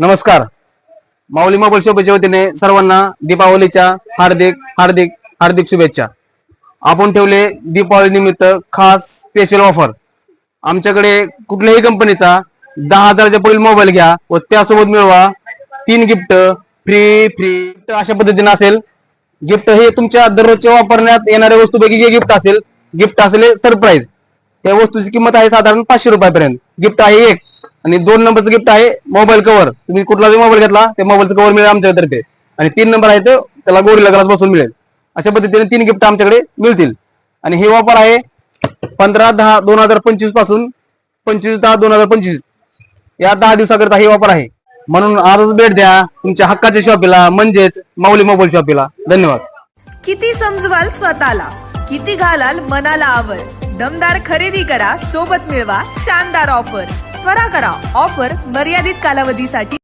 नमस्कार. माऊली मोबाईल शॉपच्या वतीने सर्वांना दीपावलीच्या हार्दिक हार्दिक हार्दिक शुभेच्छा. आपण ठेवले दीपावली निमित्त खास स्पेशल ऑफर. आमच्याकडे कुठल्याही कंपनीचा 10,000च्या पुढील मोबाईल घ्या व त्यासोबत मिळवा 3 गिफ्ट फ्री अशा पद्धतीने असेल. गिफ्ट हे तुमच्या दररोजच्या वापरण्यात येणाऱ्या वस्तूपैकी जे गिफ्ट असेल, गिफ्ट असेल सरप्राईज. त्या वस्तूची किंमत आहे साधारण 500 रुपयापर्यंत. गिफ्ट आहे एक. आणि 2 नंबरचं गिफ्ट आहे मोबाईल कव्हर. तुम्ही कुठला जरी मोबाईल घेतला ते मोबाईलचं कव्हर मिळेल आमच्यातर्फे. आणि 3 नंबर आहे तो त्याला गोरिल्ला ग्लास बसून मिळेल. अशा पद्धतीने 3 गिफ्ट आमच्याकडे मिळतील. आणि हे ऑफर आहे 15/10/2025 पासून 25/10/2025 या 10 दिवसाकरता ही ऑफर आहे. म्हणून आजच भेट द्या तुमच्या हक्काच्या शॉपीला, म्हणजेच माऊली मोबाईल शॉपीला. धन्यवाद. किती समजवाल स्वतःला, किती घालाल मनाला आवर. दमदार खरेदी करा, सोबत मिळवा शानदार ऑफर. त्वरा करा, ऑफर मर्यादित कालावधीसाठी.